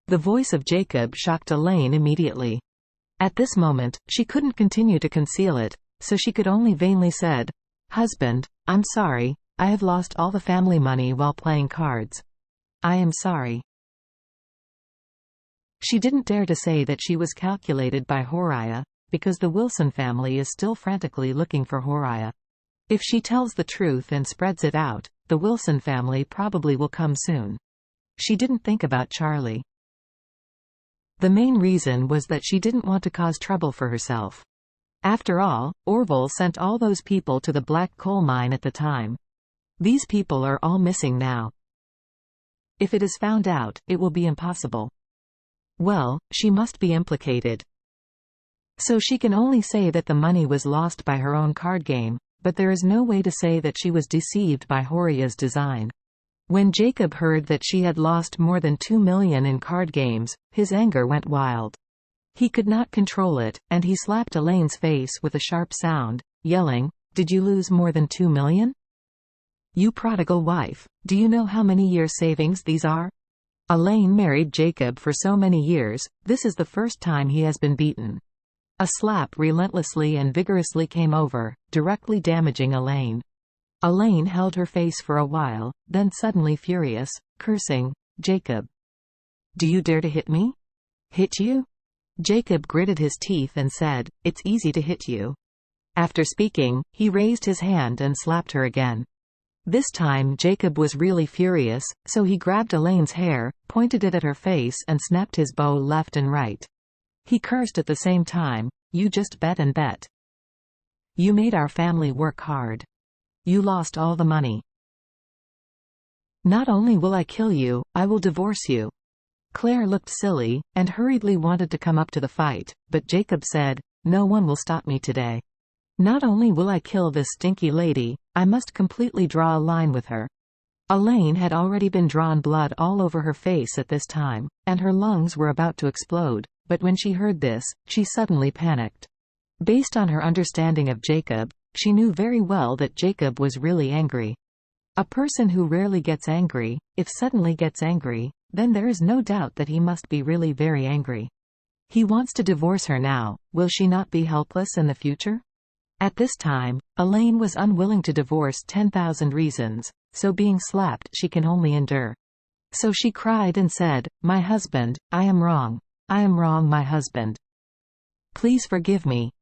The voice of Jacob shocked Elaine immediately. At this moment, she couldn't continue to conceal it, so she could only vainly said, "Husband, I'm sorry, I have lost all the family money while playing cards. I am sorry." She didn't dare to say that she was calculated by Horiah, because the Wilson family is still frantically looking for Horiah. If she tells the truth and spreads it out, the Wilson family probably will come soon. She didn't think about Charlie. The main reason was that she didn't want to cause trouble for herself. After all, Orville sent all those people to the black coal mine at the time. These people are all missing now. If it is found out, it will be impossible. Well, she must be implicated. So she can only say that the money was lost by her own card game, but there is no way to say that she was deceived by Horiah's design. When Jacob heard that she had lost more than $2 million in card games, his anger went wild. He could not control it, and he slapped Elaine's face with a sharp sound, yelling, "Did you lose more than $2 million? You prodigal wife, do you know how many years' savings these are? Elaine married Jacob for so many years, this is the first time he has been beaten." A slap relentlessly and vigorously came over, directly damaging Elaine. Elaine held her face for a while, then suddenly furious, cursing, "Jacob! Do you dare to hit me?" "Hit you?" Jacob gritted his teeth and said, "It's easy to hit you." After speaking, he raised his hand and slapped her again. This time Jacob was really furious, so he grabbed Elaine's hair, pointed it at her face and snapped his bow left and right. He cursed at the same time, "You just bet and bet. You made our family work hard. You lost all the money. Not only will I kill you, I will divorce you." Claire looked silly, and hurriedly wanted to come up to the fight, but Jacob said, "No one will stop me today. Not only will I kill this stinky lady, I must completely draw a line with her." Elaine had already been drawn blood all over her face at this time, and her lungs were about to explode, but when she heard this, she suddenly panicked. Based on her understanding of Jacob, she knew very well that Jacob was really angry. A person who rarely gets angry, if suddenly gets angry, then there is no doubt that he must be really very angry. He wants to divorce her now, will she not be helpless in the future? At this time, Elaine was unwilling to divorce 10,000 reasons, so being slapped she can only endure. So she cried and said, "My husband, I am wrong. I am wrong, my husband. Please forgive me."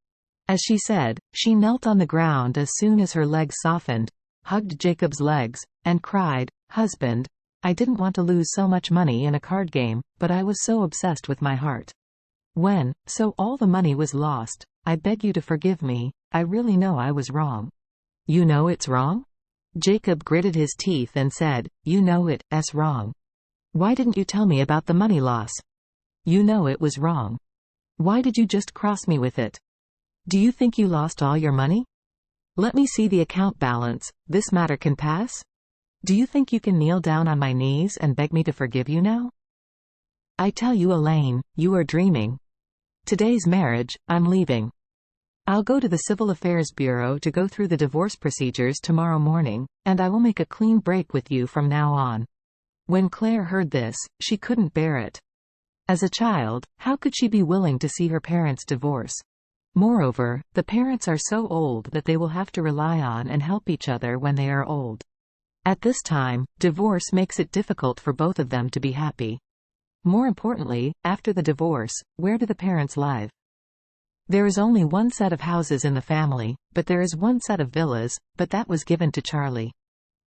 As she said, she knelt on the ground as soon as her legs softened, hugged Jacob's legs, and cried, "Husband, I didn't want to lose so much money in a card game, but I was so obsessed with my heart. So all the money was lost. I beg you to forgive me, I really know I was wrong." "You know it's wrong?" Jacob gritted his teeth and said, "You know it's wrong. Why didn't you tell me about the money loss? You know it was wrong. Why did you just cross me with it? Do you think you lost all your money? Let me see the account balance, this matter can pass? Do you think you can kneel down on my knees and beg me to forgive you now? I tell you, Elaine, you are dreaming. Today's marriage, I'm leaving. I'll go to the Civil Affairs Bureau to go through the divorce procedures tomorrow morning, and I will make a clean break with you from now on." When Claire heard this, she couldn't bear it. As a child, how could she be willing to see her parents divorce? Moreover, the parents are so old that they will have to rely on and help each other when they are old. At this time, divorce makes it difficult for both of them to be happy. More importantly, after the divorce, where do the parents live? There is only one set of houses in the family, but there is one set of villas, but that was given to Charlie.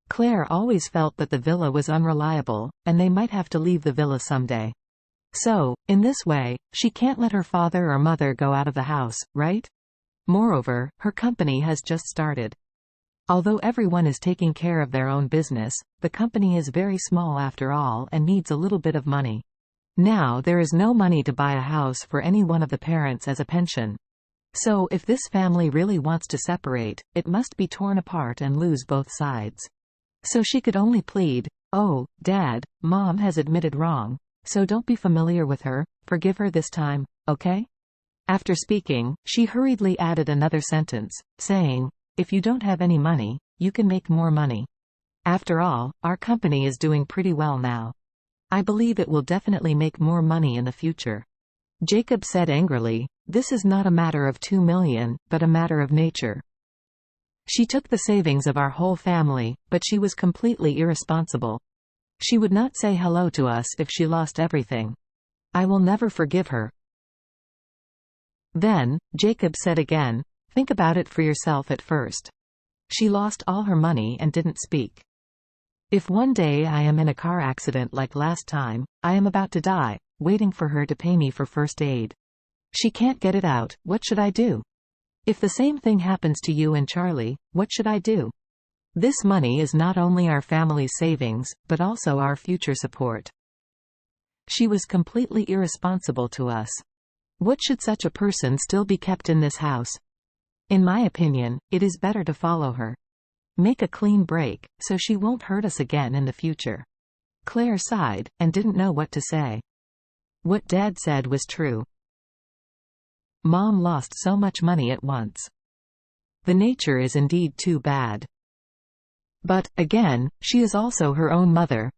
Claire always felt that the villa was unreliable, and they might have to leave the villa someday. So, in this way, she can't let her father or mother go out of the house, right? Moreover, her company has just started. Although everyone is taking care of their own business, the company is very small after all and needs a little bit of money. Now there is no money to buy a house for any one of the parents as a pension. So if this family really wants to separate, it must be torn apart and lose both sides. So she could only plead, "Oh, Dad, Mom has admitted wrong. So don't be familiar with her, forgive her this time, okay?" After speaking, she hurriedly added another sentence, saying, "If you don't have any money, you can make more money. After all, our company is doing pretty well now. I believe it will definitely make more money in the future. Jacob said angrily, "This is not a matter of 2 million, but a matter of nature. She took the savings of our whole family, but she was completely irresponsible. She would not say hello to us if she lost everything. I will never forgive her." Then, Jacob said again, "Think about it for yourself at first. She lost all her money and didn't speak. If one day I am in a car accident like last time, I am about to die, waiting for her to pay me for first aid. She can't get it out, what should I do? If the same thing happens to you and Charlie, what should I do? This money is not only our family's savings, but also our future support. She was completely irresponsible to us. What should such a person still be kept in this house? In my opinion, it is better to follow her. Make a clean break, so she won't hurt us again in the future." Claire sighed, and didn't know what to say. What Dad said was true. Mom lost so much money at once. The nature is indeed too bad. But, again, she is also her own mother,